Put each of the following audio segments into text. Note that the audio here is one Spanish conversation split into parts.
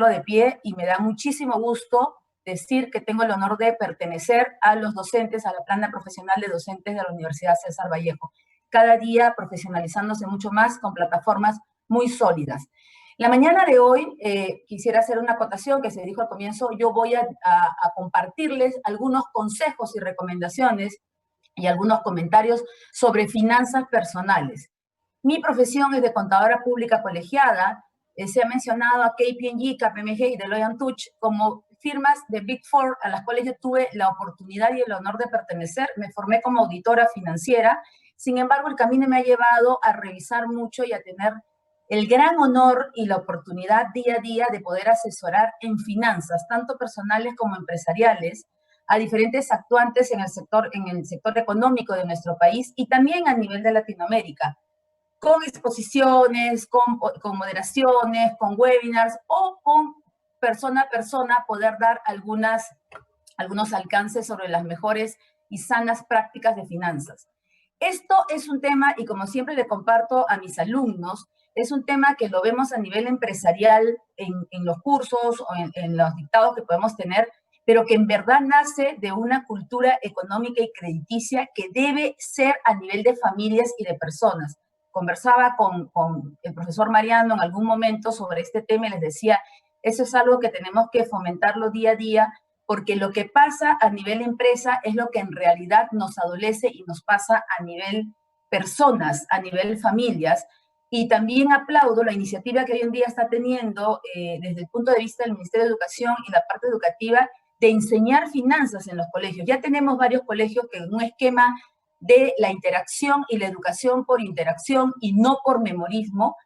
de pie y me da muchísimo gusto decir que tengo el honor de pertenecer a los docentes, a la plana profesional de docentes de la Universidad César Vallejo, cada día profesionalizándose mucho más con plataformas muy sólidas. La mañana de hoy quisiera hacer una acotación que se dijo al comienzo. Yo voy a compartirles algunos consejos y recomendaciones y algunos comentarios sobre finanzas personales. Mi profesión es de contadora pública colegiada. Se ha mencionado a KPMG, KPMG y Deloitte & Touche como firmas de Big Four a las cuales yo tuve la oportunidad y el honor de pertenecer. Me formé como auditora financiera. Sin embargo, el camino me ha llevado a revisar mucho y a tener el gran honor y la oportunidad día a día de poder asesorar en finanzas, tanto personales como empresariales, a diferentes actuantes en el sector económico de nuestro país y también a nivel de Latinoamérica, con exposiciones, con moderaciones, con webinars o con persona a persona poder dar algunos alcances sobre las mejores y sanas prácticas de finanzas. Esto es un tema, y como siempre le comparto a mis alumnos, es un tema que lo vemos a nivel empresarial en los cursos o en los dictados que podemos tener, pero que en verdad nace de una cultura económica y crediticia que debe ser a nivel de familias y de personas. Conversaba con el profesor Mariano en algún momento sobre este tema y les decía, eso es algo que tenemos que fomentarlo día a día, porque lo que pasa a nivel empresa es lo que en realidad nos adolece y nos pasa a nivel personas, a nivel familias. Y también aplaudo la iniciativa que hoy en día está teniendo desde el punto de vista del Ministerio de Educación y la parte educativa de enseñar finanzas en los colegios. Ya tenemos varios colegios que en un esquema de la interacción y la educación por interacción y no por memorismo,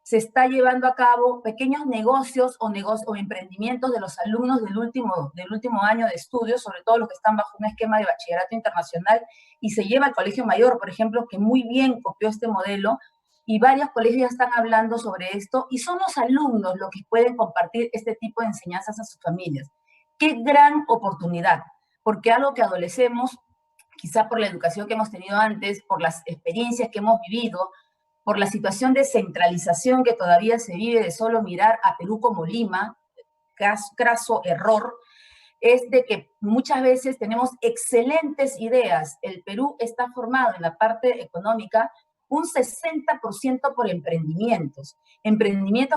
se está llevando a cabo pequeños negocios o emprendimientos de los alumnos del último año de estudios, sobre todo los que están bajo un esquema de bachillerato internacional, y se lleva al Colegio Mayor, por ejemplo, que muy bien copió este modelo, y varios colegios ya están hablando sobre esto, y son los alumnos los que pueden compartir este tipo de enseñanzas a sus familias. ¡Qué gran oportunidad! Porque algo que adolecemos, quizá por la educación que hemos tenido antes, por las experiencias que hemos vivido, por la situación de centralización que todavía se vive de solo mirar a Perú como Lima, craso error, es de que muchas veces tenemos excelentes ideas. El Perú está formado en la parte económica un 60% por emprendimientos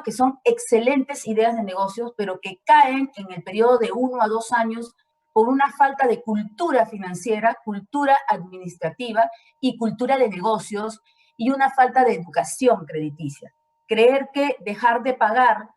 que son excelentes ideas de negocios, pero que caen en el periodo de 1 a 2 años por una falta de cultura financiera, cultura administrativa y cultura de negocios, y una falta de educación crediticia. Creer que dejar de pagar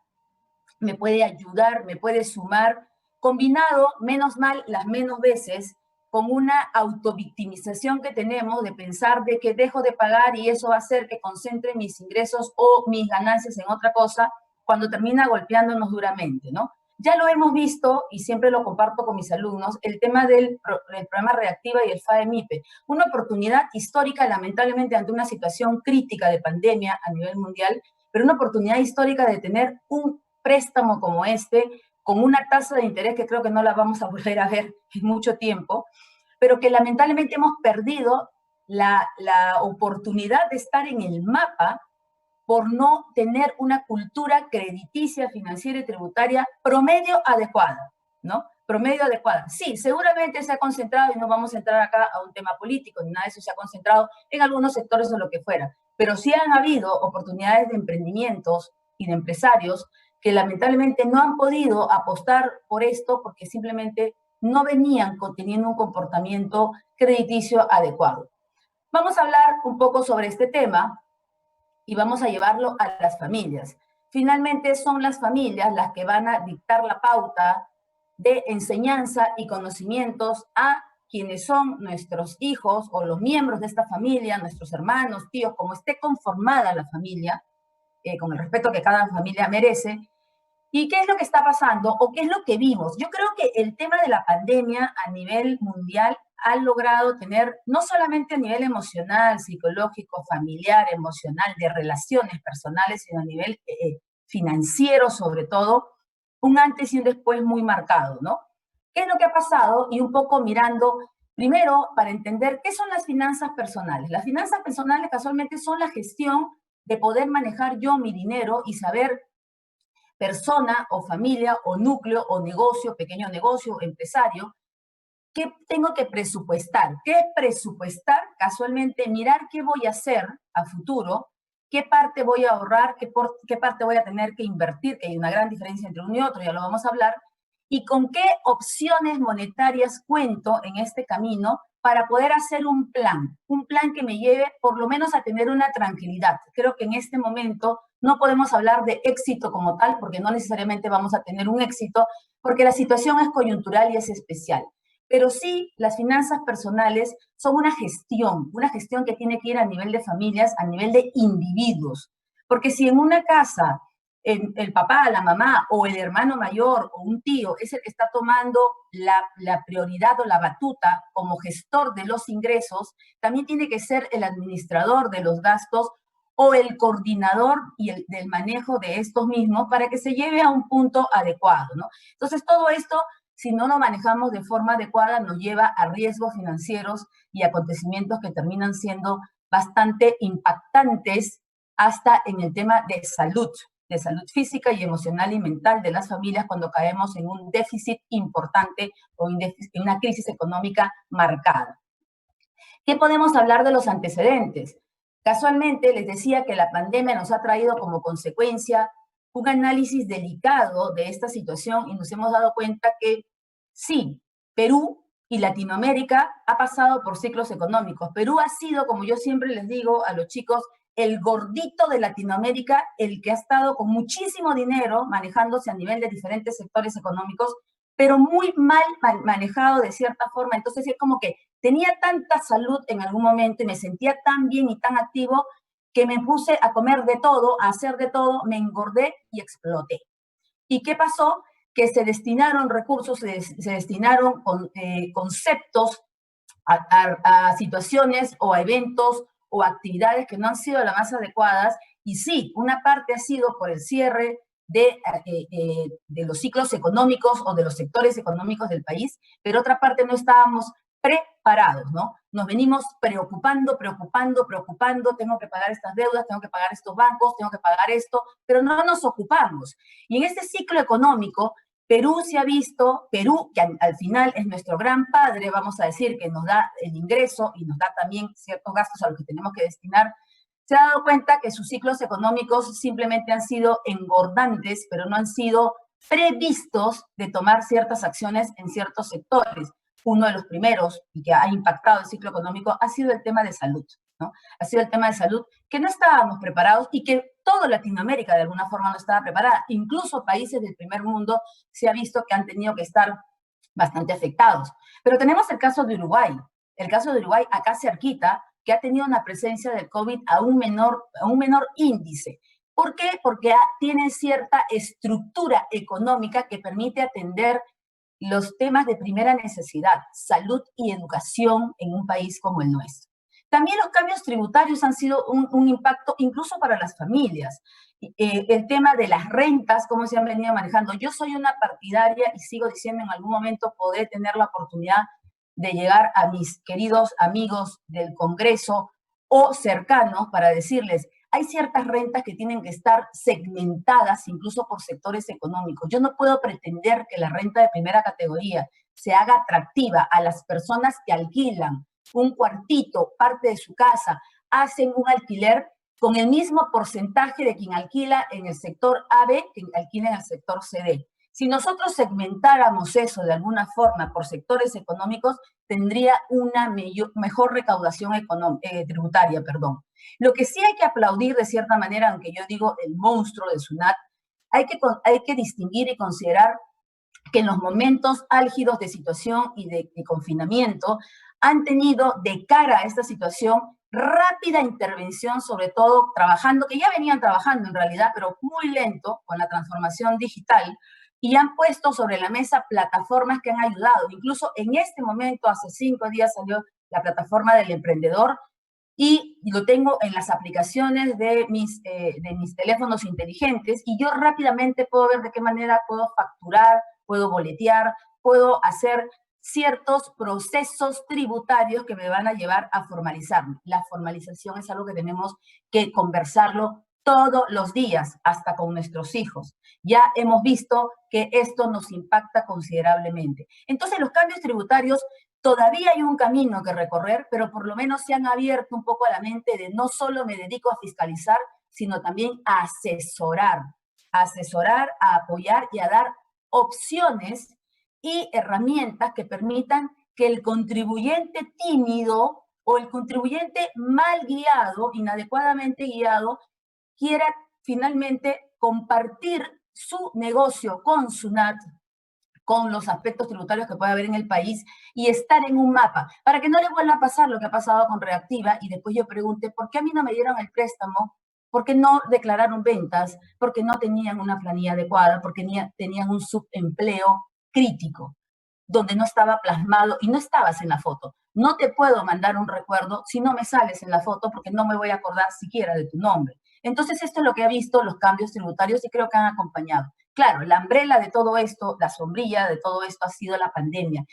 me puede ayudar, me puede sumar, combinado, menos mal, las menos veces, con una autovictimización que tenemos de pensar de que dejo de pagar y eso va a hacer que concentre mis ingresos o mis ganancias en otra cosa, cuando termina golpeándonos duramente, ¿no? Ya lo hemos visto, y siempre lo comparto con mis alumnos, el tema del programa Reactiva y el FAE-MIPE. Una oportunidad histórica, lamentablemente, ante una situación crítica de pandemia a nivel mundial, pero una oportunidad histórica de tener un préstamo como este, con una tasa de interés que creo que no la vamos a volver a ver en mucho tiempo, pero que lamentablemente hemos perdido la oportunidad de estar en el mapa por no tener una cultura crediticia, financiera y tributaria promedio adecuada, ¿no? Promedio adecuada. Sí, seguramente se ha concentrado, y no vamos a entrar acá a un tema político, ni nada de eso, se ha concentrado en algunos sectores o lo que fuera, pero sí han habido oportunidades de emprendimientos y de empresarios que lamentablemente no han podido apostar por esto porque simplemente no venían teniendo un comportamiento crediticio adecuado. Vamos a hablar un poco sobre este tema y vamos a llevarlo a las familias. Finalmente son las familias las que van a dictar la pauta de enseñanza y conocimientos a quienes son nuestros hijos o los miembros de esta familia, nuestros hermanos, tíos, como esté conformada la familia, con el respeto que cada familia merece. ¿Y qué es lo que está pasando o qué es lo que vimos? Yo creo que el tema de la pandemia a nivel mundial ha logrado tener, no solamente a nivel emocional, psicológico, familiar, emocional, de relaciones personales, sino a nivel financiero sobre todo, un antes y un después muy marcado, ¿no? ¿Qué es lo que ha pasado? Y un poco mirando, primero, para entender qué son las finanzas personales. Las finanzas personales casualmente son la gestión de poder manejar yo mi dinero y saber persona o familia o núcleo o negocio, pequeño negocio, empresario, ¿qué tengo que presupuestar? ¿Qué es presupuestar? Casualmente, mirar qué voy a hacer a futuro, qué parte voy a ahorrar, qué parte voy a tener que invertir, que hay una gran diferencia entre uno y otro, ya lo vamos a hablar, y con qué opciones monetarias cuento en este camino para poder hacer un plan que me lleve por lo menos a tener una tranquilidad. Creo que en este momento no podemos hablar de éxito como tal, porque no necesariamente vamos a tener un éxito, porque la situación es coyuntural y es especial. Pero sí, las finanzas personales son una gestión que tiene que ir a nivel de familias, a nivel de individuos. Porque si en una casa el papá, la mamá o el hermano mayor o un tío es el que está tomando la prioridad o la batuta como gestor de los ingresos, también tiene que ser el administrador de los gastos o el coordinador del manejo de estos mismos para que se lleve a un punto adecuado, ¿no? Entonces, todo esto, si no lo manejamos de forma adecuada, nos lleva a riesgos financieros y acontecimientos que terminan siendo bastante impactantes hasta en el tema de salud física y emocional y mental de las familias cuando caemos en un déficit importante o en una crisis económica marcada. ¿Qué podemos hablar de los antecedentes? Casualmente les decía que la pandemia nos ha traído como consecuencia un análisis delicado de esta situación y nos hemos dado cuenta que sí, Perú y Latinoamérica ha pasado por ciclos económicos. Perú ha sido, como yo siempre les digo a los chicos, el gordito de Latinoamérica, el que ha estado con muchísimo dinero manejándose a nivel de diferentes sectores económicos, pero muy mal manejado de cierta forma. Entonces es como que tenía tanta salud en algún momento y me sentía tan bien y tan activo que me puse a comer de todo, a hacer de todo, me engordé y exploté. ¿Y qué pasó? Que se destinaron recursos, se destinaron conceptos a situaciones o a eventos o actividades que no han sido las más adecuadas. Y sí, una parte ha sido por el cierre de los ciclos económicos o de los sectores económicos del país, pero otra parte no estábamos preparados, ¿no? Nos venimos preocupando, tengo que pagar estas deudas, tengo que pagar estos bancos, tengo que pagar esto, pero no nos ocupamos. Y en este ciclo económico, Perú se ha visto, Perú, que al final es nuestro gran padre, vamos a decir, que nos da el ingreso y nos da también ciertos gastos a los que tenemos que destinar, se ha dado cuenta que sus ciclos económicos simplemente han sido engordantes, pero no han sido previstos de tomar ciertas acciones en ciertos sectores. Uno de los primeros y que ha impactado el ciclo económico ha sido el tema de salud, ¿no? Ha sido el tema de salud que no estábamos preparados y que toda Latinoamérica de alguna forma no estaba preparada. Incluso países del primer mundo se ha visto que han tenido que estar bastante afectados. Pero tenemos el caso de Uruguay. El caso de Uruguay, acá cerquita, que ha tenido una presencia del COVID a un menor índice. ¿Por qué? Porque tiene cierta estructura económica que permite atender los temas de primera necesidad, salud y educación en un país como el nuestro. También los cambios tributarios han sido un impacto incluso para las familias. El tema de las rentas, cómo se han venido manejando. Yo soy una partidaria y sigo diciendo en algún momento poder tener la oportunidad de llegar a mis queridos amigos del Congreso o cercanos para decirles, hay ciertas rentas que tienen que estar segmentadas incluso por sectores económicos. Yo no puedo pretender que la renta de primera categoría se haga atractiva a las personas que alquilan un cuartito, parte de su casa, hacen un alquiler con el mismo porcentaje de quien alquila en el sector AB que alquila en el sector CD. Si nosotros segmentáramos eso de alguna forma por sectores económicos, tendría una mejor recaudación tributaria, perdón. Lo que sí hay que aplaudir de cierta manera, aunque yo digo el monstruo de SUNAT, hay que distinguir y considerar que en los momentos álgidos de situación y de confinamiento han tenido de cara a esta situación rápida intervención, sobre todo trabajando, que ya venían trabajando en realidad, pero muy lento con la transformación digital, y han puesto sobre la mesa plataformas que han ayudado. Incluso en este momento, hace 5 días salió la plataforma del emprendedor, y lo tengo en las aplicaciones de mis teléfonos inteligentes, y yo rápidamente puedo ver de qué manera puedo facturar, puedo boletear, puedo hacer ciertos procesos tributarios que me van a llevar a formalizarme. La formalización es algo que tenemos que conversarlo todos los días, hasta con nuestros hijos. Ya hemos visto que esto nos impacta considerablemente. Entonces, los cambios tributarios todavía hay un camino que recorrer, pero por lo menos se han abierto un poco a la mente de no solo me dedico a fiscalizar, sino también a asesorar, a apoyar y a dar opciones y herramientas que permitan que el contribuyente tímido o el contribuyente mal guiado, inadecuadamente guiado, quiera finalmente compartir su negocio con SUNAT, con los aspectos tributarios que puede haber en el país y estar en un mapa, para que no le vuelva a pasar lo que ha pasado con Reactiva y después yo pregunte, ¿por qué a mí no me dieron el préstamo? ¿Por qué no declararon ventas? ¿Por qué no tenían una planilla adecuada? ¿Por qué tenían un subempleo crítico donde no estaba plasmado y no estabas en la foto? No te puedo mandar un recuerdo si no me sales en la foto porque no me voy a acordar siquiera de tu nombre. Entonces, esto es lo que ha visto los cambios tributarios y creo que han acompañado. Claro, la umbrella de todo esto, la sombrilla de todo esto ha sido la pandemia.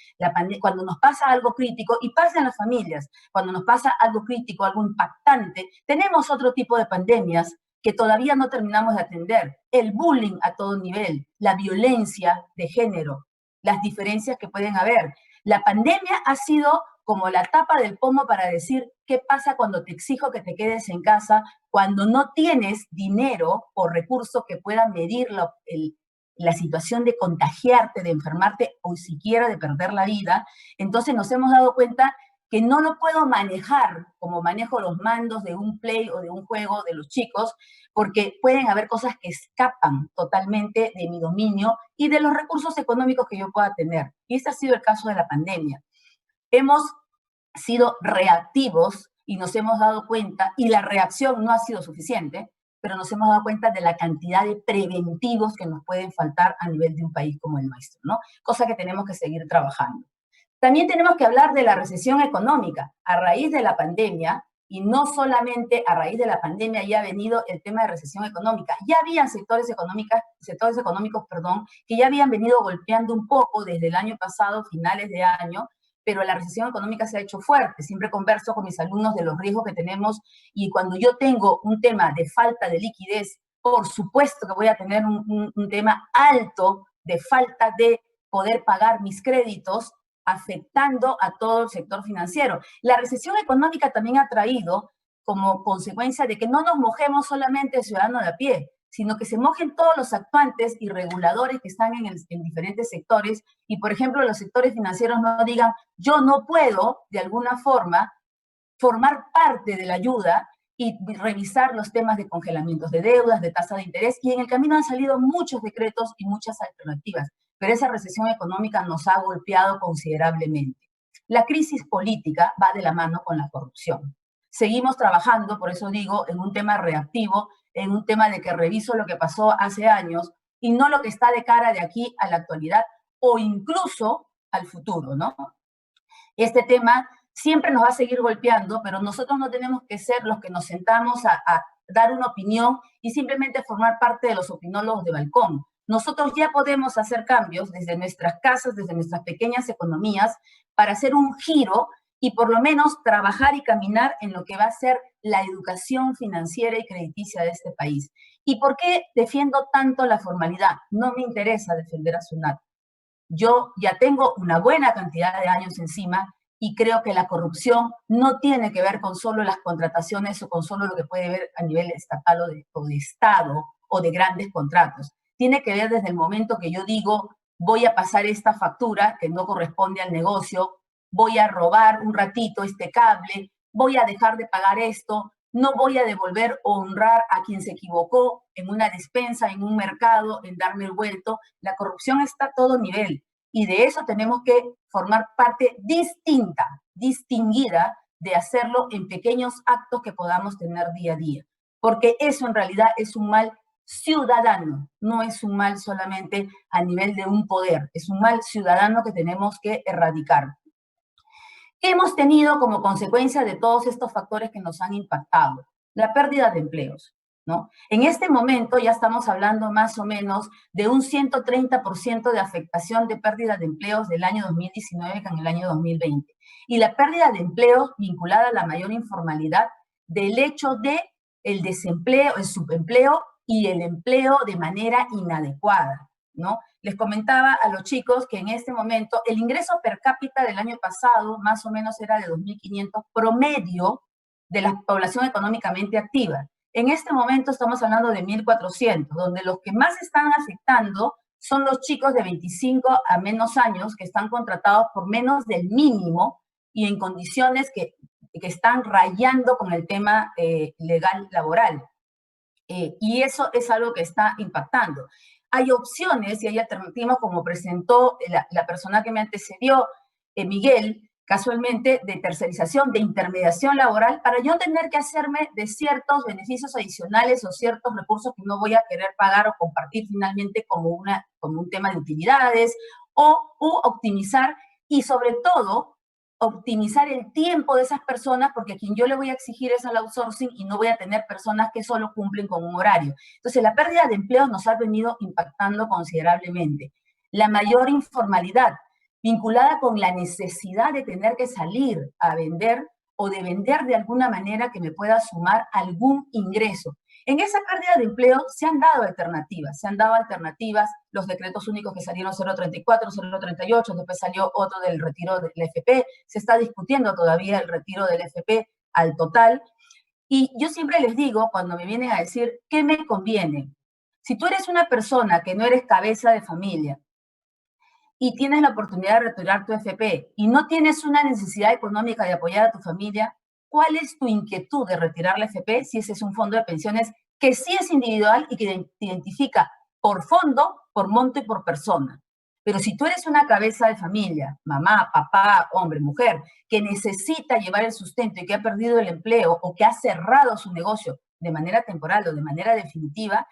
Cuando nos pasa algo crítico, y pasa en las familias, cuando nos pasa algo crítico, algo impactante, tenemos otro tipo de pandemias que todavía no terminamos de atender. El bullying a todo nivel, la violencia de género, las diferencias que pueden haber. La pandemia ha sido como la tapa del pomo para decir qué pasa cuando te exijo que te quedes en casa, cuando no tienes dinero o recursos que puedan medir la situación de contagiarte, de enfermarte o siquiera de perder la vida. Entonces nos hemos dado cuenta que no lo puedo manejar como manejo los mandos de un play o de un juego de los chicos, porque pueden haber cosas que escapan totalmente de mi dominio y de los recursos económicos que yo pueda tener. Y este ha sido el caso de la pandemia. Hemos sido reactivos y nos hemos dado cuenta, y la reacción no ha sido suficiente, pero nos hemos dado cuenta de la cantidad de preventivos que nos pueden faltar a nivel de un país como el nuestro, ¿no? Cosa que tenemos que seguir trabajando. También tenemos que hablar de la recesión económica. A raíz de la pandemia, y no solamente a raíz de la pandemia, ya ha venido el tema de recesión económica. Ya habían sectores económicos, que ya habían venido golpeando un poco desde el año pasado, finales de año, pero la recesión económica se ha hecho fuerte. Siempre converso con mis alumnos de los riesgos que tenemos y cuando yo tengo un tema de falta de liquidez, por supuesto que voy a tener un tema alto de falta de poder pagar mis créditos, afectando a todo el sector financiero. La recesión económica también ha traído como consecuencia de que no nos mojemos solamente el ciudadano de a pie, sino que se mojen todos los actuantes y reguladores que están en diferentes sectores y, por ejemplo, los sectores financieros no digan, yo no puedo, de alguna forma, formar parte de la ayuda y revisar los temas de congelamientos de deudas, de tasa de interés, y en el camino han salido muchos decretos y muchas alternativas, pero esa recesión económica nos ha golpeado considerablemente. La crisis política va de la mano con la corrupción. Seguimos trabajando, por eso digo, en un tema reactivo, en un tema de que reviso lo que pasó hace años y no lo que está de cara de aquí a la actualidad o incluso al futuro, ¿no? Este tema siempre nos va a seguir golpeando, pero nosotros no tenemos que ser los que nos sentamos a dar una opinión y simplemente formar parte de los opinólogos de balcón. Nosotros ya podemos hacer cambios desde nuestras casas, desde nuestras pequeñas economías, para hacer un giro y por lo menos trabajar y caminar en lo que va a ser la educación financiera y crediticia de este país. ¿Y por qué defiendo tanto la formalidad? No me interesa defender a SUNAT. Yo ya tengo una buena cantidad de años encima y creo que la corrupción no tiene que ver con solo las contrataciones o con solo lo que puede ver a nivel estatal o de Estado o de grandes contratos. Tiene que ver desde el momento que yo digo, voy a pasar esta factura que no corresponde al negocio, voy a robar un ratito este cable, voy a dejar de pagar esto, no voy a devolver o honrar a quien se equivocó en una despensa, en un mercado, en darme el vuelto. La corrupción está a todo nivel y de eso tenemos que formar parte distinta, distinguida de hacerlo en pequeños actos que podamos tener día a día. Porque eso en realidad es un mal ciudadano, no es un mal solamente a nivel de un poder, es un mal ciudadano que tenemos que erradicar. ¿Qué hemos tenido como consecuencia de todos estos factores que nos han impactado? La pérdida de empleos, ¿no? En este momento ya estamos hablando más o menos de un 130% de afectación de pérdida de empleos del año 2019 que en el año 2020. Y la pérdida de empleos vinculada a la mayor informalidad del hecho de el desempleo, el subempleo y el empleo de manera inadecuada, ¿no? Les comentaba a los chicos que en este momento el ingreso per cápita del año pasado más o menos era de 2.500 promedio de la población económicamente activa. En este momento estamos hablando de 1.400, donde los que más están afectando son los chicos de 25 a menos años que están contratados por menos del mínimo y en condiciones que están rayando con el tema legal laboral. Y eso es algo que está impactando. Hay opciones y hay alternativas, como presentó la persona que me antecedió, Miguel, casualmente, de tercerización, de intermediación laboral, para yo tener que hacerme de ciertos beneficios adicionales o ciertos recursos que no voy a querer pagar o compartir finalmente como un tema de utilidades, u optimizar y sobre todo optimizar el tiempo de esas personas, porque a quien yo le voy a exigir es al outsourcing y no voy a tener personas que solo cumplen con un horario. Entonces, la pérdida de empleos nos ha venido impactando considerablemente. La mayor informalidad, vinculada con la necesidad de tener que salir a vender o de vender de alguna manera que me pueda sumar algún ingreso. En esa pérdida de empleo se han dado alternativas, los decretos únicos que salieron 034, 038, después salió otro del retiro del FP, se está discutiendo todavía el retiro del FP al total, y yo siempre les digo, cuando me vienen a decir, ¿qué me conviene? Si tú eres una persona que no eres cabeza de familia, y tienes la oportunidad de retirar tu FP y no tienes una necesidad económica de apoyar a tu familia, ¿cuál es tu inquietud de retirar la FP si ese es un fondo de pensiones que sí es individual y que te identifica por fondo, por monto y por persona? Pero si tú eres una cabeza de familia, mamá, papá, hombre, mujer, que necesita llevar el sustento y que ha perdido el empleo o que ha cerrado su negocio de manera temporal o de manera definitiva,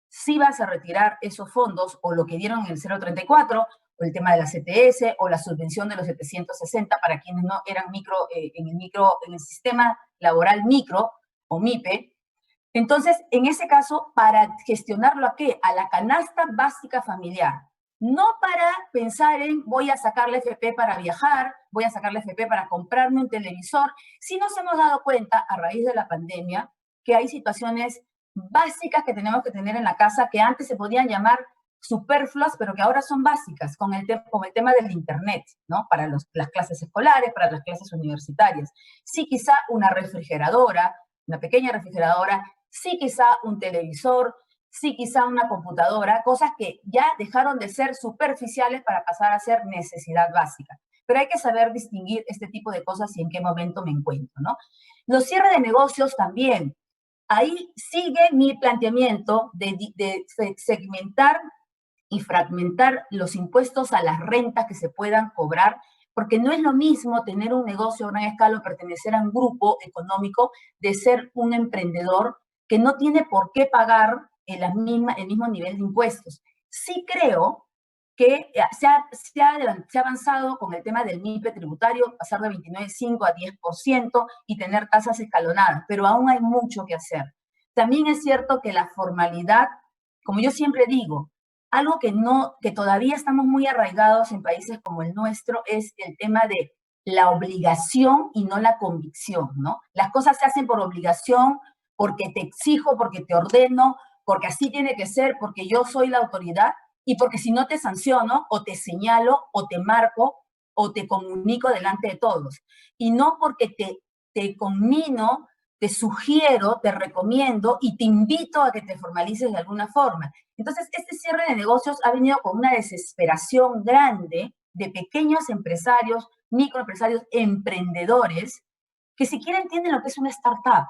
si vas a retirar esos fondos o lo que dieron en el 034 o el tema de la CTS o la subvención de los 760 para quienes no eran en el sistema laboral micro o MIPE. Entonces, en ese caso, para gestionarlo ¿a qué? A la canasta básica familiar. No para pensar en voy a sacar la FP para viajar, voy a sacar la FP para comprarme un televisor. Si nos hemos dado cuenta a raíz de la pandemia que hay situaciones básicas que tenemos que tener en la casa que antes se podían llamar superfluas, pero que ahora son básicas, con el tema del Internet, ¿no? Para las clases escolares, para las clases universitarias. Sí, quizá una refrigeradora, una pequeña refrigeradora, sí, quizá un televisor, sí, quizá una computadora, cosas que ya dejaron de ser superficiales para pasar a ser necesidad básica. Pero hay que saber distinguir este tipo de cosas y en qué momento me encuentro, ¿no? Los cierres de negocios también. Ahí sigue mi planteamiento de segmentar y fragmentar los impuestos a las rentas que se puedan cobrar, porque no es lo mismo tener un negocio a gran escala o pertenecer a un grupo económico de ser un emprendedor que no tiene por qué pagar el mismo nivel de impuestos. Sí creo que se ha avanzado con el tema del MIPE tributario, pasar de 29,5 a 10% y tener tasas escalonadas, pero aún hay mucho que hacer. También es cierto que la formalidad, como yo siempre digo, algo que todavía estamos muy arraigados en países como el nuestro es el tema de la obligación y no la convicción, ¿no? Las cosas se hacen por obligación, porque te exijo, porque te ordeno, porque así tiene que ser, porque yo soy la autoridad y porque si no te sanciono o te señalo o te marco o te comunico delante de todos. Y no porque te conmino, te sugiero, te recomiendo y te invito a que te formalices de alguna forma. Entonces, este cierre de negocios ha venido con una desesperación grande de pequeños empresarios, microempresarios, emprendedores, que siquiera entienden lo que es una startup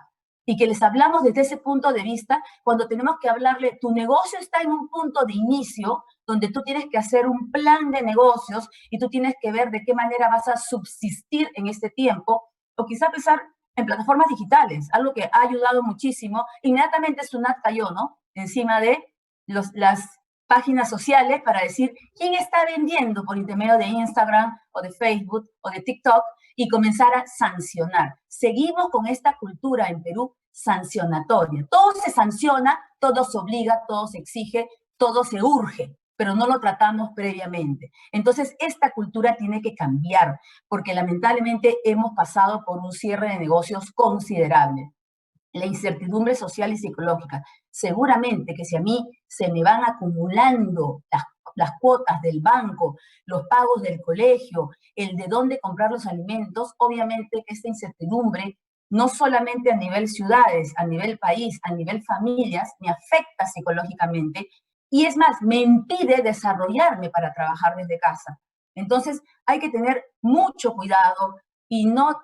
y que les hablamos desde ese punto de vista cuando tenemos que hablarle, tu negocio está en un punto de inicio donde tú tienes que hacer un plan de negocios y tú tienes que ver de qué manera vas a subsistir en este tiempo o quizá pensar en plataformas digitales, algo que ha ayudado muchísimo. Inmediatamente Sunat cayó, ¿no? Encima de las páginas sociales para decir quién está vendiendo por intermedio de Instagram o de Facebook o de TikTok y comenzar a sancionar. Seguimos con esta cultura en Perú sancionatoria. Todo se sanciona, todo se obliga, todo se exige, todo se urge, pero no lo tratamos previamente. Entonces, esta cultura tiene que cambiar, porque lamentablemente hemos pasado por un cierre de negocios considerable. la incertidumbre social y psicológica. Seguramente que si a mí se me van acumulando las cuotas del banco, los pagos del colegio, el de dónde comprar los alimentos, obviamente que esta incertidumbre, no solamente a nivel ciudades, a nivel país, a nivel familias, me afecta psicológicamente y es más, me impide desarrollarme para trabajar desde casa. Entonces, hay que tener mucho cuidado y no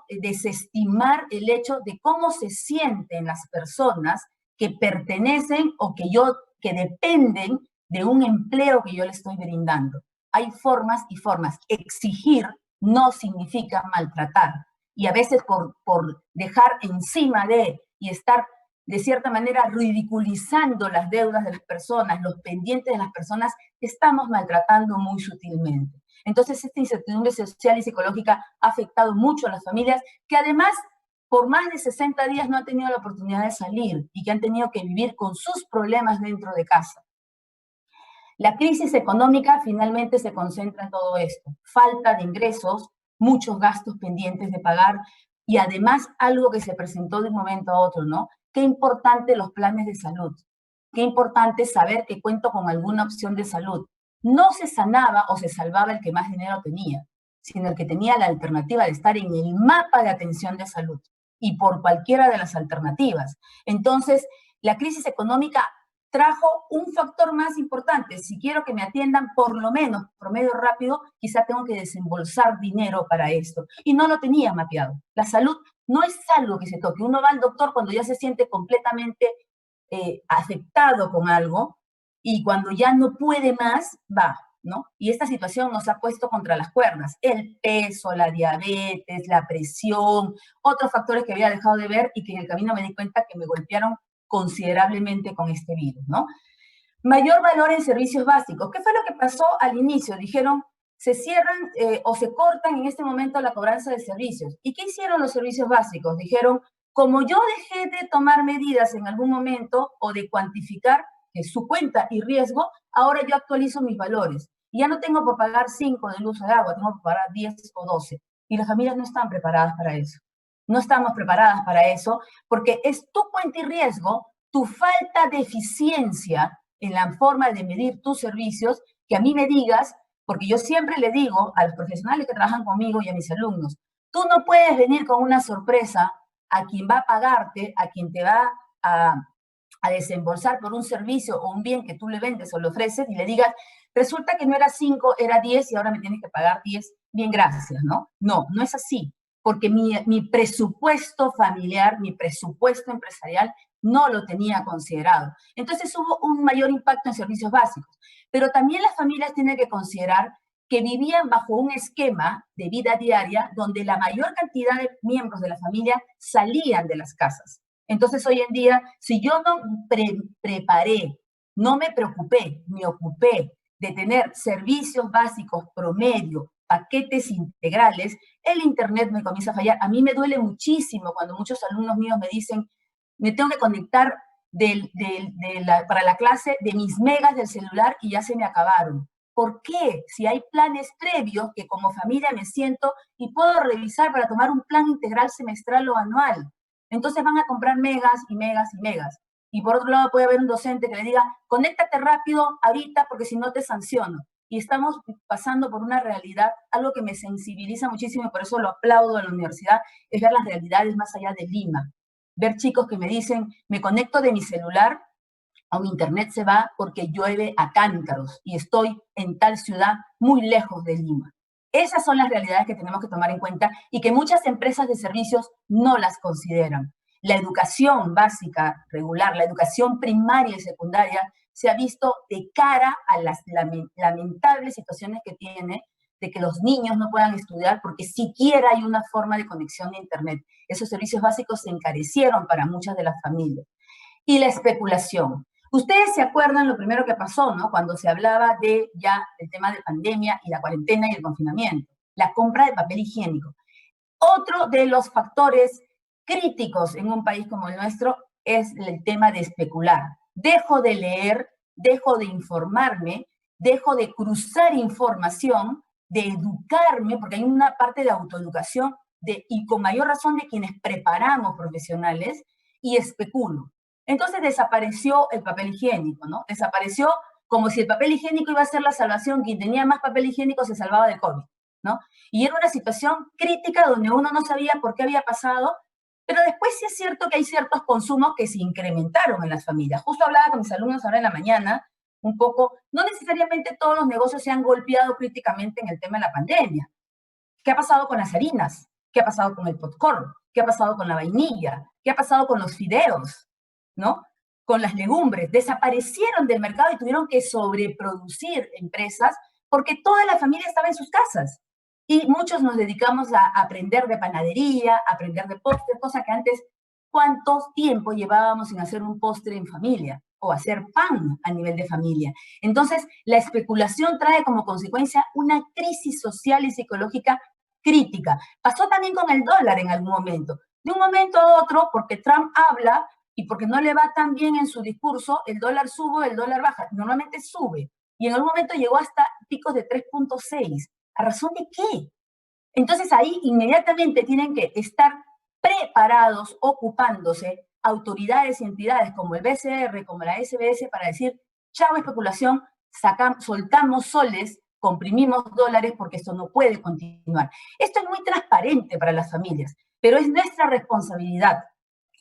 desestimar el hecho de cómo se sienten las personas que pertenecen o que dependen de un empleo que yo le estoy brindando. Hay formas y formas. Exigir no significa maltratar. Y a veces por dejar encima de y estar de cierta manera ridiculizando las deudas de las personas, los pendientes de las personas, estamos maltratando muy sutilmente. Entonces, esta incertidumbre social y psicológica ha afectado mucho a las familias que además por más de 60 días no han tenido la oportunidad de salir y que han tenido que vivir con sus problemas dentro de casa. La crisis económica finalmente se concentra en todo esto. Falta de ingresos, muchos gastos pendientes de pagar y además algo que se presentó de un momento a otro, ¿no? Qué importante los planes de salud. Qué importante saber que cuento con alguna opción de salud. No se sanaba o se salvaba el que más dinero tenía, sino el que tenía la alternativa de estar en el mapa de atención de salud y por cualquiera de las alternativas. Entonces, la crisis económica trajo un factor más importante. Si quiero que me atiendan por lo menos promedio rápido, quizá tengo que desembolsar dinero para esto. Y no lo tenía mapeado. La salud no es algo que se toque. Uno va al doctor cuando ya se siente completamente afectado con algo y cuando ya no puede más, va, ¿no? Y esta situación nos ha puesto contra las cuerdas. El peso, la diabetes, la presión, otros factores que había dejado de ver y que en el camino me di cuenta que me golpearon considerablemente con este virus, ¿no? Mayor valor en servicios básicos. ¿Qué fue lo que pasó al inicio? Dijeron, se cierran o se cortan en este momento la cobranza de servicios. ¿Y qué hicieron los servicios básicos? Dijeron, como yo dejé de tomar medidas en algún momento o de cuantificar su cuenta y riesgo, ahora yo actualizo mis valores. Y ya no tengo por pagar 5 del uso de agua, tengo por pagar 10 o 12. Y las familias no están preparadas para eso. No estamos preparadas para eso porque es tu cuenta y riesgo, tu falta de eficiencia en la forma de medir tus servicios, que a mí me digas, porque yo siempre le digo a los profesionales que trabajan conmigo y a mis alumnos, tú no puedes venir con una sorpresa a quien va a pagarte, a quien te va a desembolsar por un servicio o un bien que tú le vendes o le ofreces y le digas, resulta que no era 5, era 10 y ahora me tienes que pagar 10, bien, gracias, ¿no? No, no es así porque mi presupuesto familiar, mi presupuesto empresarial no lo tenía considerado. Entonces hubo un mayor impacto en servicios básicos. Pero también las familias tienen que considerar que vivían bajo un esquema de vida diaria donde la mayor cantidad de miembros de la familia salían de las casas. Entonces hoy en día, si yo no preparé, no me preocupé, me ocupé de tener servicios básicos promedio, paquetes integrales, el Internet me comienza a fallar. A mí me duele muchísimo cuando muchos alumnos míos me dicen, me tengo que conectar para la clase de mis megas del celular y ya se me acabaron. ¿Por qué? Si hay planes previos que como familia me siento y puedo revisar para tomar un plan integral semestral o anual. Entonces van a comprar megas y megas y megas. Y por otro lado puede haber un docente que le diga, conéctate rápido ahorita porque si no te sanciono. Y estamos pasando por una realidad, algo que me sensibiliza muchísimo y por eso lo aplaudo en la universidad, es ver las realidades más allá de Lima. Ver chicos que me dicen, me conecto de mi celular o mi internet se va porque llueve a cántaros y estoy en tal ciudad muy lejos de Lima. Esas son las realidades que tenemos que tomar en cuenta y que muchas empresas de servicios no las consideran. La educación básica, regular, la educación primaria y secundaria se ha visto de cara a las lamentables situaciones que tiene de que los niños no puedan estudiar porque siquiera hay una forma de conexión de Internet. Esos servicios básicos se encarecieron para muchas de las familias. Y la especulación. Ustedes se acuerdan lo primero que pasó, ¿no? Cuando se hablaba de ya el tema de pandemia y la cuarentena y el confinamiento, la compra de papel higiénico. Otro de los factores críticos en un país como el nuestro es el tema de especular. Dejo de leer, dejo de informarme, dejo de cruzar información, de educarme, porque hay una parte de autoeducación y con mayor razón de quienes preparamos profesionales, y especulo. Entonces desapareció el papel higiénico, ¿no? Desapareció como si el papel higiénico iba a ser la salvación, quien tenía más papel higiénico se salvaba del COVID, ¿no? Y era una situación crítica donde uno no sabía por qué había pasado, pero después sí es cierto que hay ciertos consumos que se incrementaron en las familias. Justo hablaba con mis alumnos ahora en la mañana, un poco, no necesariamente todos los negocios se han golpeado críticamente en el tema de la pandemia. ¿Qué ha pasado con las harinas? ¿Qué ha pasado con el popcorn? ¿Qué ha pasado con la vainilla? ¿Qué ha pasado con los fideos? ¿No? Con las legumbres. Desaparecieron del mercado y tuvieron que sobreproducir empresas porque toda la familia estaba en sus casas. Y muchos nos dedicamos a aprender de panadería, a aprender de postre, cosa que antes, ¿cuánto tiempo llevábamos sin hacer un postre en familia? O hacer pan a nivel de familia. Entonces, la especulación trae como consecuencia una crisis social y psicológica crítica. Pasó también con el dólar en algún momento. De un momento a otro, porque Trump habla y porque no le va tan bien en su discurso, el dólar sube, el dólar baja. Normalmente sube. Y en algún momento llegó hasta picos de 3.6. ¿A razón de qué? Entonces ahí inmediatamente tienen que estar preparados, ocupándose autoridades y entidades como el BCR, como la SBS, para decir, chao especulación, soltamos soles, comprimimos dólares porque esto no puede continuar. Esto es muy transparente para las familias, pero es nuestra responsabilidad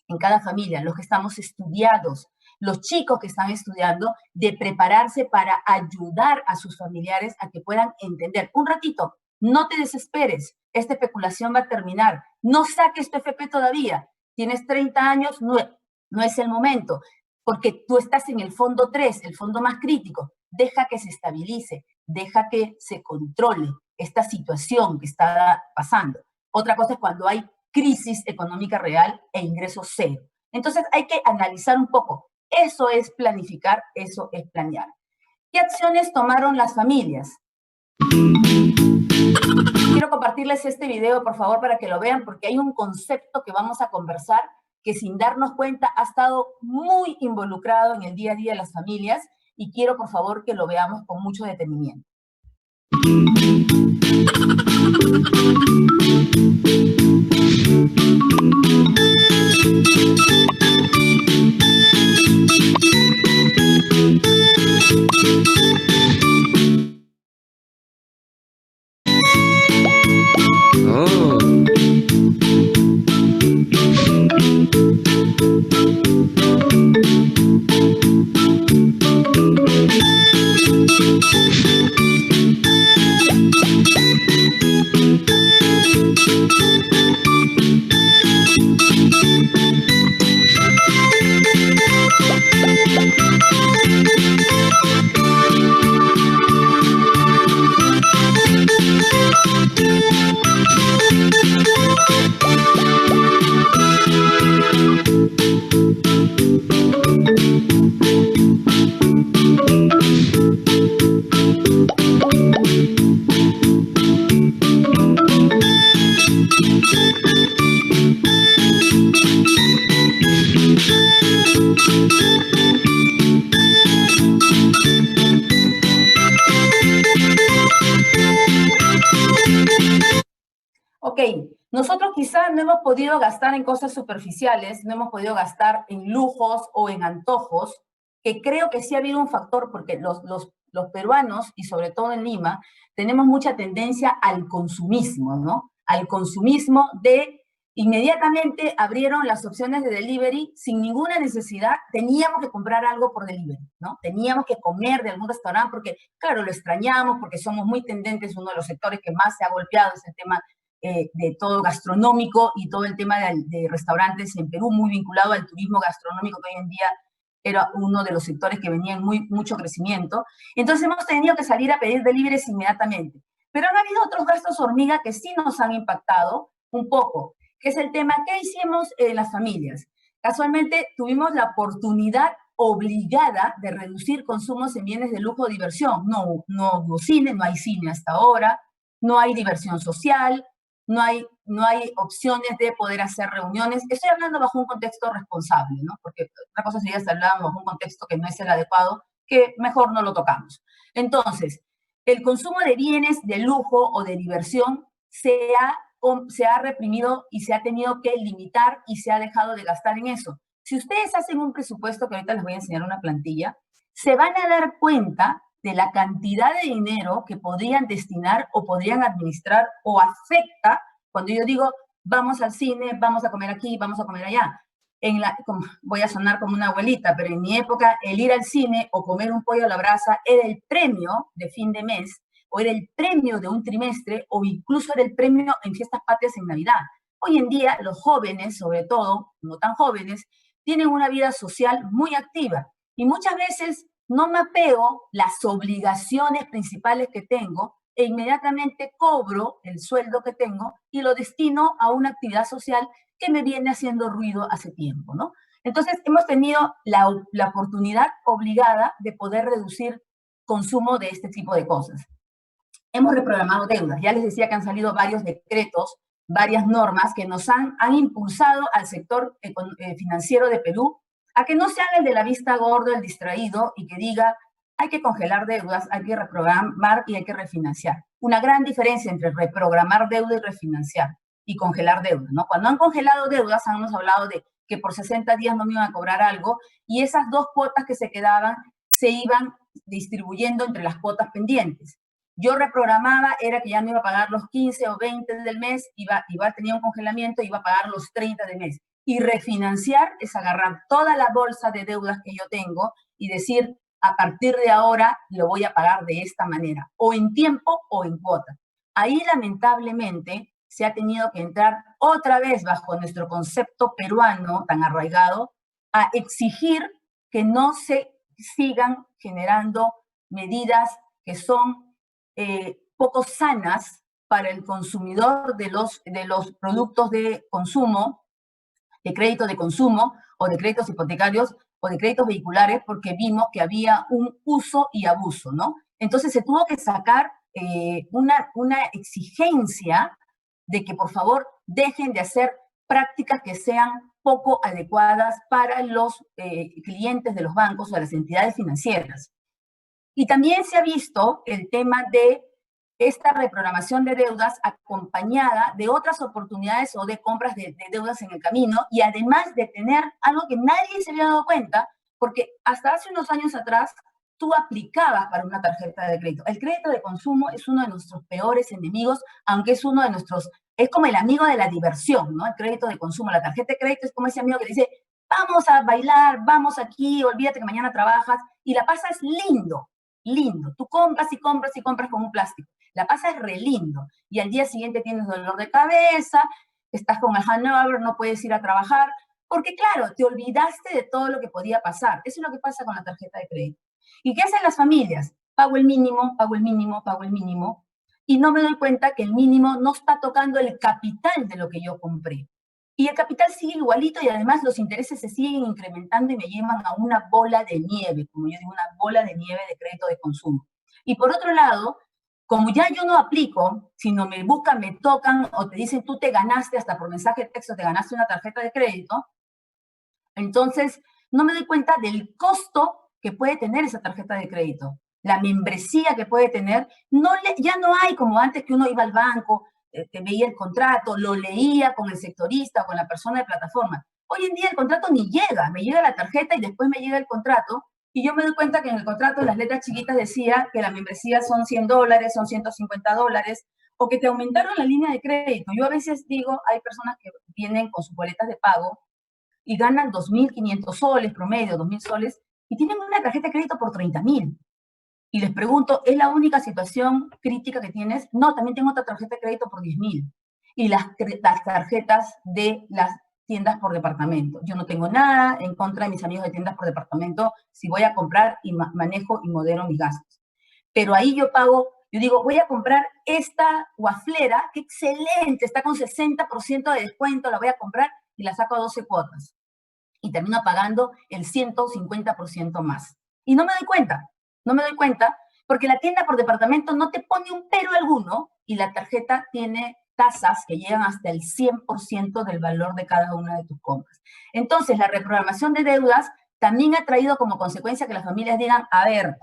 en cada familia, los que estamos estudiados, los chicos que están estudiando, de prepararse para ayudar a sus familiares a que puedan entender. Un ratito, no te desesperes, esta especulación va a terminar, no saques tu FP todavía, tienes 30 años, no es el momento, porque tú estás en el fondo 3, el fondo más crítico, deja que se estabilice, deja que se controle esta situación que está pasando. Otra cosa es cuando hay crisis económica real e ingresos cero. Entonces hay que analizar un poco. Eso es planificar, eso es planear. ¿Qué acciones tomaron las familias? Quiero compartirles este video, por favor, para que lo vean, porque hay un concepto que vamos a conversar que sin darnos cuenta ha estado muy involucrado en el día a día de las familias y quiero, por favor, que lo veamos con mucho detenimiento. Ok, nosotros quizá no hemos podido gastar en cosas superficiales, no hemos podido gastar en lujos o en antojos, que creo que sí ha habido un factor, porque los peruanos, y sobre todo en Lima, tenemos mucha tendencia al consumismo, ¿no? Al consumismo de inmediatamente abrieron las opciones de delivery sin ninguna necesidad, teníamos que comprar algo por delivery, ¿no? Teníamos que comer de algún restaurante porque, claro, lo extrañamos, porque somos muy tendentes, uno de los sectores que más se ha golpeado es el tema de todo gastronómico y todo el tema de restaurantes en Perú, muy vinculado al turismo gastronómico, que hoy en día era uno de los sectores que venía en mucho crecimiento. Entonces hemos tenido que salir a pedir deliveries inmediatamente. Pero han habido otros gastos hormiga que sí nos han impactado un poco, que es el tema, ¿qué hicimos en las familias? Casualmente tuvimos la oportunidad obligada de reducir consumos en bienes de lujo o diversión. No hubo cine, no hay cine hasta ahora, no hay diversión social, no hay opciones de poder hacer reuniones. Estoy hablando bajo un contexto responsable, ¿no? Porque otra cosa sería estar hablando bajo un contexto que no es el adecuado, que mejor no lo tocamos. Entonces, el consumo de bienes de lujo o de diversión se ha se ha reprimido y se ha tenido que limitar y se ha dejado de gastar en eso. Si ustedes hacen un presupuesto, que ahorita les voy a enseñar una plantilla, se van a dar cuenta de la cantidad de dinero que podrían destinar o podrían administrar o afecta cuando yo digo, vamos al cine, vamos a comer aquí, vamos a comer allá. Voy a sonar como una abuelita, pero en mi época el ir al cine o comer un pollo a la brasa era el premio de fin de mes, o era el premio de un trimestre, o incluso era el premio en fiestas patrias en Navidad. Hoy en día los jóvenes, sobre todo, no tan jóvenes, tienen una vida social muy activa y muchas veces no mapeo las obligaciones principales que tengo e inmediatamente cobro el sueldo que tengo y lo destino a una actividad social que me viene haciendo ruido hace tiempo, ¿no? Entonces, hemos tenido la oportunidad obligada de poder reducir consumo de este tipo de cosas. Hemos reprogramado deudas. Ya les decía que han salido varios decretos, varias normas que nos han impulsado al sector financiero de Perú a que no se haga el de la vista gorda, el distraído, y que diga, hay que congelar deudas, hay que reprogramar y hay que refinanciar. Una gran diferencia entre reprogramar deuda y refinanciar y congelar deuda, ¿no? Cuando han congelado deudas, hemos hablado de que por 60 días no me iban a cobrar algo y esas 2 cuotas que se quedaban se iban distribuyendo entre las cuotas pendientes. Yo reprogramaba, era que ya no iba a pagar los 15 o 20 del mes, tenía un congelamiento, iba a pagar los 30 del mes. Y refinanciar es agarrar toda la bolsa de deudas que yo tengo y decir, a partir de ahora lo voy a pagar de esta manera, o en tiempo o en cuota. Ahí lamentablemente se ha tenido que entrar otra vez bajo nuestro concepto peruano tan arraigado a exigir que no se sigan generando medidas que son poco sanas para el consumidor de los productos de consumo, de crédito de consumo o de créditos hipotecarios o de créditos vehiculares, porque vimos que había un uso y abuso, ¿no? Entonces se tuvo que sacar una exigencia de que por favor dejen de hacer prácticas que sean poco adecuadas para los clientes de los bancos o de las entidades financieras. Y también se ha visto el tema de esta reprogramación de deudas acompañada de otras oportunidades o de compras de deudas en el camino y además de tener algo que nadie se había dado cuenta, porque hasta hace unos años atrás tú aplicabas para una tarjeta de crédito. El crédito de consumo es uno de nuestros peores enemigos, aunque es uno de nuestros, es como el amigo de la diversión, ¿no? El crédito de consumo, la tarjeta de crédito es como ese amigo que dice, vamos a bailar, vamos aquí, olvídate que mañana trabajas y la pasas lindo, lindo. Tú compras y compras y compras con un plástico. La pasas re lindo. Y al día siguiente tienes dolor de cabeza, estás con el hangover, no puedes ir a trabajar, porque claro, te olvidaste de todo lo que podía pasar. Eso es lo que pasa con la tarjeta de crédito. ¿Y qué hacen las familias? Pago el mínimo, pago el mínimo, pago el mínimo, y no me doy cuenta que el mínimo no está tocando el capital de lo que yo compré. Y el capital sigue igualito y además los intereses se siguen incrementando y me llevan a una bola de nieve, como yo digo, una bola de nieve de crédito de consumo. Y por otro lado, como ya yo no aplico, sino me buscan, me tocan o te dicen tú te ganaste, hasta por mensaje de texto, te ganaste una tarjeta de crédito, entonces no me doy cuenta del costo que puede tener esa tarjeta de crédito, la membresía que puede tener. Ya no hay como antes que uno iba al banco, te veía el contrato, lo leía con el sectorista o con la persona de plataforma. Hoy en día el contrato ni llega, me llega la tarjeta y después me llega el contrato y yo me doy cuenta que en el contrato las letras chiquitas decía que la membresía son $100, son $150, o que te aumentaron la línea de crédito. Yo a veces digo, hay personas que vienen con sus boletas de pago y ganan 2.500 soles promedio, 2.000 soles, y tienen una tarjeta de crédito por 30.000. Y les pregunto, ¿es la única situación crítica que tienes? No, también tengo otra tarjeta de crédito por 10.000. Y las tarjetas de las tiendas por departamento. Yo no tengo nada en contra de mis amigos de tiendas por departamento si voy a comprar y manejo y modero mis gastos. Pero ahí yo pago, yo digo, voy a comprar esta waflera, que excelente, está con 60% de descuento, la voy a comprar y la saco a 12 cuotas. Y termino pagando el 150% más. Y no me doy cuenta, porque la tienda por departamento no te pone un pero alguno y la tarjeta tiene tasas que llegan hasta el 100% del valor de cada una de tus compras. Entonces, la reprogramación de deudas también ha traído como consecuencia que las familias digan, a ver,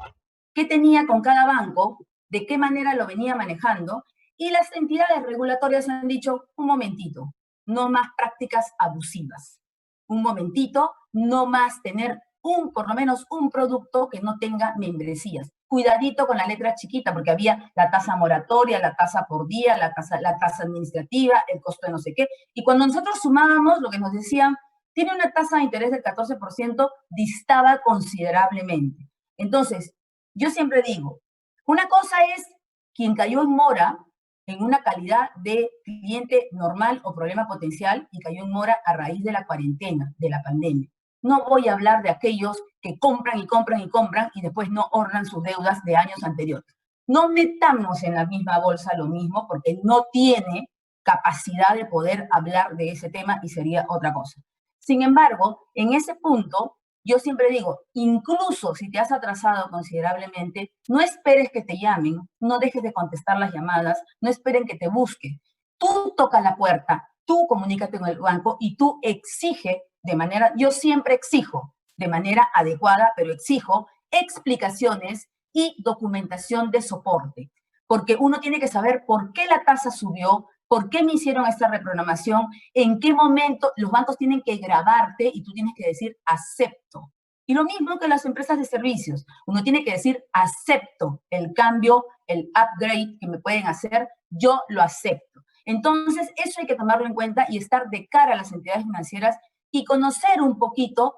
¿qué tenía con cada banco? ¿De qué manera lo venía manejando? Y las entidades regulatorias han dicho, un momentito, no más prácticas abusivas. Un momentito, no más tener por lo menos un producto que no tenga membresías. Cuidadito con la letra chiquita, porque había la tasa moratoria, la tasa por día, la tasa administrativa, el costo de no sé qué. Y cuando nosotros sumábamos, lo que nos decían, tiene una tasa de interés del 14%, distaba considerablemente. Entonces, yo siempre digo, una cosa es quien cayó en mora en una calidad de cliente normal o problema potencial y cayó en mora a raíz de la cuarentena, de la pandemia. No voy a hablar de aquellos que compran y compran y compran y después no ahorran sus deudas de años anteriores. No metamos en la misma bolsa lo mismo porque no tiene capacidad de poder hablar de ese tema y sería otra cosa. Sin embargo, en ese punto, yo siempre digo, incluso si te has atrasado considerablemente, no esperes que te llamen, no dejes de contestar las llamadas, no esperen que te busquen. Tú toca la puerta, tú comunícate con el banco y tú exige de manera, yo siempre exijo de manera adecuada, pero exijo explicaciones y documentación de soporte, porque uno tiene que saber por qué la tasa subió, por qué me hicieron esta reprogramación, en qué momento los bancos tienen que grabarte y tú tienes que decir acepto. Y lo mismo que las empresas de servicios, uno tiene que decir acepto el cambio, el upgrade que me pueden hacer, yo lo acepto. Entonces, eso hay que tomarlo en cuenta y estar de cara a las entidades financieras y conocer un poquito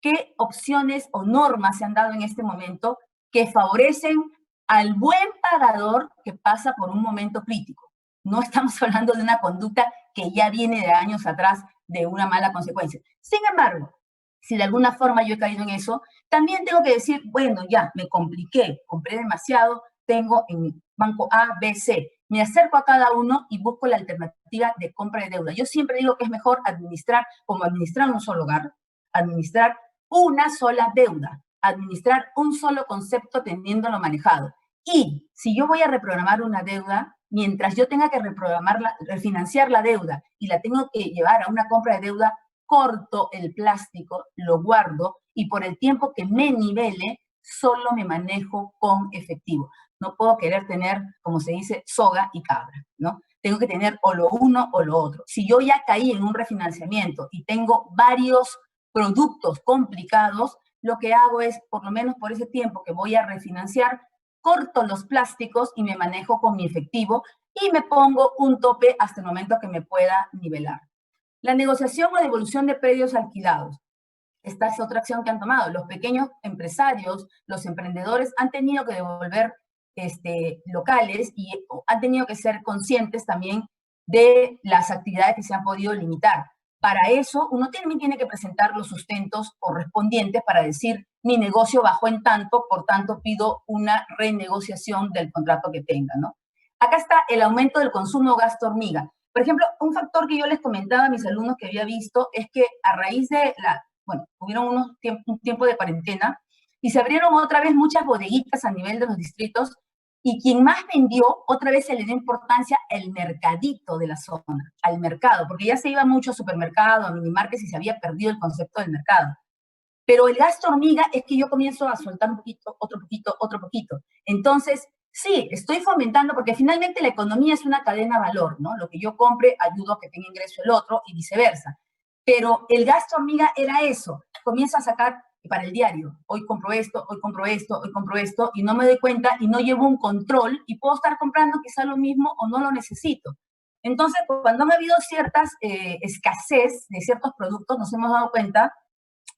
qué opciones o normas se han dado en este momento que favorecen al buen pagador que pasa por un momento crítico. No estamos hablando de una conducta que ya viene de años atrás de una mala consecuencia. Sin embargo, si de alguna forma yo he caído en eso, también tengo que decir, bueno, ya, me compliqué, compré demasiado, tengo en banco A, B, C. Me acerco a cada uno y busco la alternativa de compra de deuda. Yo siempre digo que es mejor administrar, como administrar un solo hogar, administrar una sola deuda, administrar un solo concepto teniéndolo manejado. Y si yo voy a reprogramar una deuda, mientras yo tenga que reprogramarla, refinanciar la deuda y la tengo que llevar a una compra de deuda, corto el plástico, lo guardo y por el tiempo que me nivele, solo me manejo con efectivo. No puedo querer tener, como se dice, soga y cabra, ¿no? Tengo que tener o lo uno o lo otro. Si yo ya caí en un refinanciamiento y tengo varios productos complicados, lo que hago es, por lo menos por ese tiempo que voy a refinanciar, corto los plásticos y me manejo con mi efectivo y me pongo un tope hasta el momento que me pueda nivelar. La negociación o devolución de predios alquilados. Esta es otra acción que han tomado. Los pequeños empresarios, los emprendedores han tenido que devolver locales y han tenido que ser conscientes también de las actividades que se han podido limitar. Para eso, uno también tiene que presentar los sustentos correspondientes para decir, mi negocio bajó en tanto, por tanto pido una renegociación del contrato que tenga, ¿no? Acá está el aumento del consumo gasto hormiga. Por ejemplo, un factor que yo les comentaba a mis alumnos que había visto es que a raíz de hubieron un tiempo de cuarentena y se abrieron otra vez muchas bodeguitas a nivel de los distritos y quien más vendió, otra vez se le dio importancia al mercadito de la zona, al mercado, porque ya se iba mucho a supermercado, a minimarkets y se había perdido el concepto del mercado. Pero el gasto hormiga es que yo comienzo a soltar un poquito, otro poquito, otro poquito. Entonces, sí, estoy fomentando, porque finalmente la economía es una cadena de valor, ¿no? Lo que yo compre ayudo a que tenga ingreso el otro y viceversa. Pero el gasto hormiga era eso. Comienzo a sacar para el diario. Hoy compro esto, hoy compro esto, hoy compro esto, y no me doy cuenta y no llevo un control y puedo estar comprando quizá lo mismo o no lo necesito. Entonces, cuando ha habido ciertas escasez de ciertos productos, nos hemos dado cuenta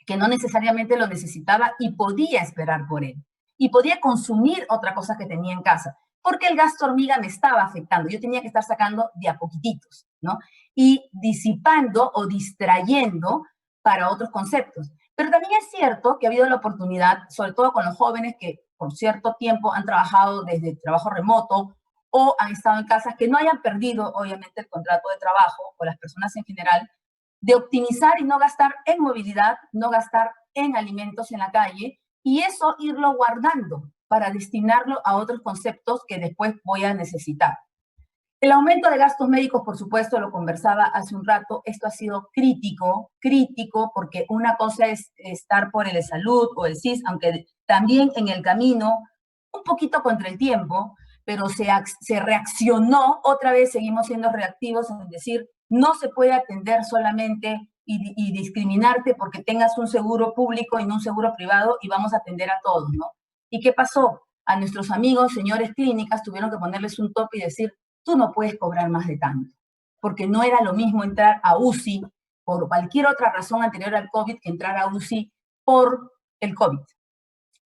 que no necesariamente lo necesitaba y podía esperar por él. Y podía consumir otra cosa que tenía en casa, porque el gasto hormiga me estaba afectando. Yo tenía que estar sacando de a poquititos, ¿no? Y disipando o distrayendo para otros conceptos. Pero también es cierto que ha habido la oportunidad, sobre todo con los jóvenes que por cierto tiempo han trabajado desde trabajo remoto o han estado en casa, que no hayan perdido, obviamente, el contrato de trabajo, o las personas en general, de optimizar y no gastar en movilidad, no gastar en alimentos en la calle, y eso irlo guardando para destinarlo a otros conceptos que después voy a necesitar. El aumento de gastos médicos, por supuesto, lo conversaba hace un rato, esto ha sido crítico, porque una cosa es estar por el salud o el SIS, aunque también en el camino, un poquito contra el tiempo, pero se reaccionó, otra vez seguimos siendo reactivos en decir, no se puede atender solamente y discriminarte porque tengas un seguro público y no un seguro privado y vamos a atender a todos, ¿no? ¿Y qué pasó? A nuestros amigos, señores clínicas, tuvieron que ponerles un tope y decir, tú no puedes cobrar más de tanto, porque no era lo mismo entrar a UCI por cualquier otra razón anterior al COVID que entrar a UCI por el COVID.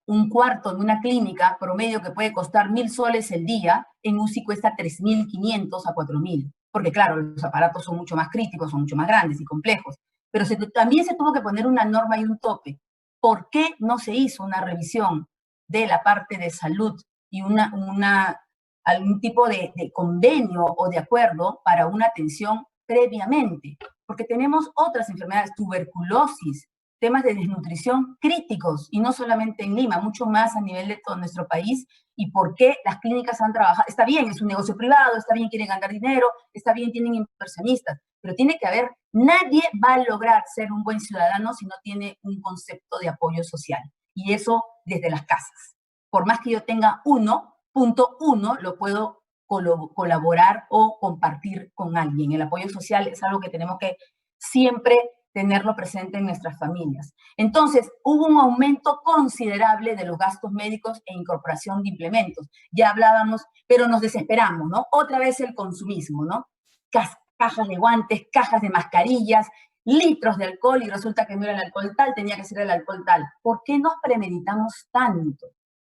Un cuarto en una clínica promedio que puede costar 1.000 soles el día, en UCI cuesta 3.500 a 4.000, porque claro, los aparatos son mucho más críticos, son mucho más grandes y complejos, pero también se tuvo que poner una norma y un tope. ¿Por qué no se hizo una revisión de la parte de salud y algún tipo de convenio o de acuerdo para una atención previamente? Porque tenemos otras enfermedades, tuberculosis, temas de desnutrición críticos, y no solamente en Lima, mucho más a nivel de todo nuestro país, y por qué las clínicas han trabajado. Está bien, es un negocio privado, está bien, quieren ganar dinero, está bien, tienen inversionistas, pero tiene que haber, nadie va a lograr ser un buen ciudadano si no tiene un concepto de apoyo social, y eso desde las casas. Por más que yo tenga 1.1, lo puedo colaborar o compartir con alguien. El apoyo social es algo que tenemos que siempre tenerlo presente en nuestras familias. Entonces, hubo un aumento considerable de los gastos médicos e incorporación de implementos. Ya hablábamos, pero nos desesperamos, ¿no? Otra vez el consumismo, ¿no? Cajas de guantes, cajas de mascarillas, litros de alcohol, y resulta que no era el alcohol tal, tenía que ser el alcohol tal. ¿Por qué nos premeditamos tanto?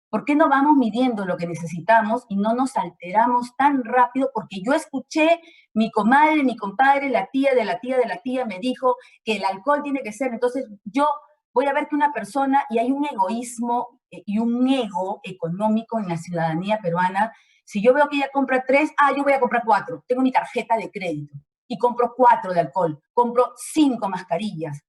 ¿Por qué no vamos midiendo lo que necesitamos y no nos alteramos tan rápido? Porque yo escuché, mi comadre, mi compadre, la tía de la tía de la tía me dijo que el alcohol tiene que ser, entonces yo voy a ver que una persona, y hay un egoísmo y un ego económico en la ciudadanía peruana. Si yo veo que ella compra 3, yo voy a comprar 4, tengo mi tarjeta de crédito y compro 4 de alcohol, compro 5 mascarillas,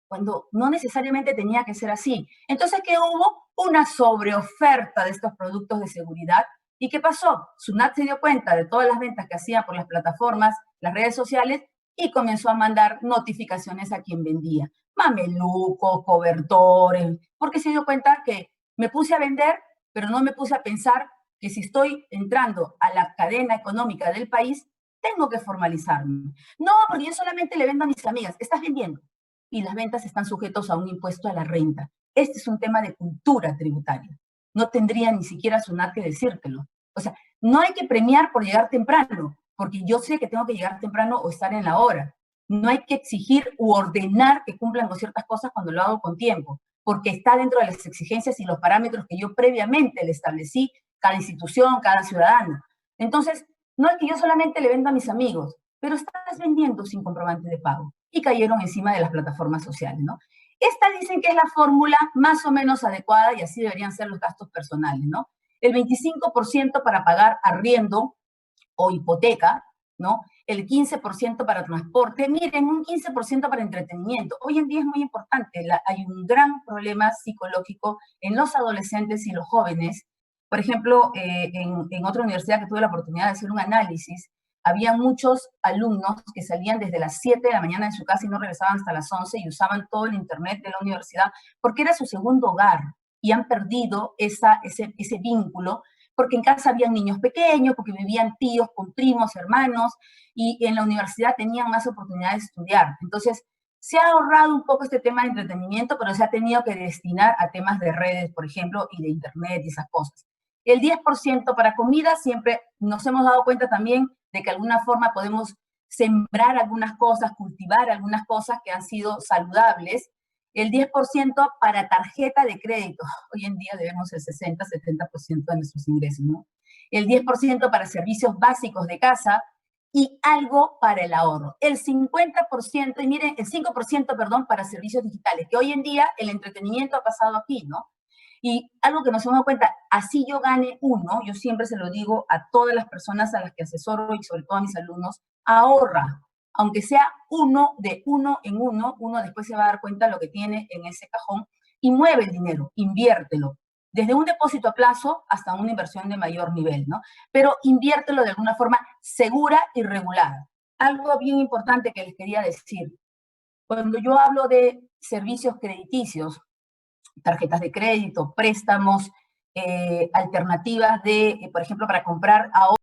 cuando no necesariamente tenía que ser así. Entonces, ¿qué hubo? Una sobreoferta de estos productos de seguridad. ¿Y qué pasó? SUNAT se dio cuenta de todas las ventas que hacía por las plataformas, las redes sociales, y comenzó a mandar notificaciones a quien vendía. Mamelucos, cobertores, porque se dio cuenta que me puse a vender, pero no me puse a pensar que si estoy entrando a la cadena económica del país, tengo que formalizarme. No, porque yo solamente le vendo a mis amigas. Estás vendiendo, y las ventas están sujetos a un impuesto a la renta. Este es un tema de cultura tributaria. No tendría ni siquiera SUNAT que decírtelo. O sea, no hay que premiar por llegar temprano, porque yo sé que tengo que llegar temprano o estar en la hora. No hay que exigir u ordenar que cumplan con ciertas cosas cuando lo hago con tiempo, porque está dentro de las exigencias y los parámetros que yo previamente le establecí, cada institución, cada ciudadano. Entonces, no es que yo solamente le vendo a mis amigos, pero estás vendiendo sin comprobante de pago, y cayeron encima de las plataformas sociales, ¿no? Esta dicen que es la fórmula más o menos adecuada, y así deberían ser los gastos personales, ¿no? El 25% para pagar arriendo o hipoteca, ¿no? El 15% para transporte, miren, un 15% para entretenimiento. Hoy en día es muy importante, hay un gran problema psicológico en los adolescentes y los jóvenes. Por ejemplo, en otra universidad que tuve la oportunidad de hacer un análisis, había muchos alumnos que salían desde las 7 de la mañana de su casa y no regresaban hasta las 11 y usaban todo el internet de la universidad porque era su segundo hogar, y han perdido ese vínculo porque en casa habían niños pequeños, porque vivían tíos con primos, hermanos, y en la universidad tenían más oportunidades de estudiar. Entonces, se ha ahorrado un poco este tema de entretenimiento, pero se ha tenido que destinar a temas de redes, por ejemplo, y de internet y esas cosas. El 10% para comida, siempre nos hemos dado cuenta también de que de alguna forma podemos sembrar algunas cosas, cultivar algunas cosas que han sido saludables. El 10% para tarjeta de crédito. Hoy en día debemos el 60-70% de nuestros ingresos, ¿no? El 10% para servicios básicos de casa y algo para el ahorro. El 50%, y miren, el 5%, perdón, para servicios digitales, que hoy en día el entretenimiento ha pasado aquí, ¿no? Y algo que nos hemos dado cuenta, así yo gane uno, yo siempre se lo digo a todas las personas a las que asesoro y sobre todo a mis alumnos, ahorra, aunque sea uno de uno en uno, uno después se va a dar cuenta de lo que tiene en ese cajón y mueve el dinero, inviértelo, desde un depósito a plazo hasta una inversión de mayor nivel, ¿no? Pero inviértelo de alguna forma segura y regulada. Algo bien importante que les quería decir, cuando yo hablo de servicios crediticios, tarjetas de crédito, préstamos, alternativas de, por ejemplo, para comprar ahora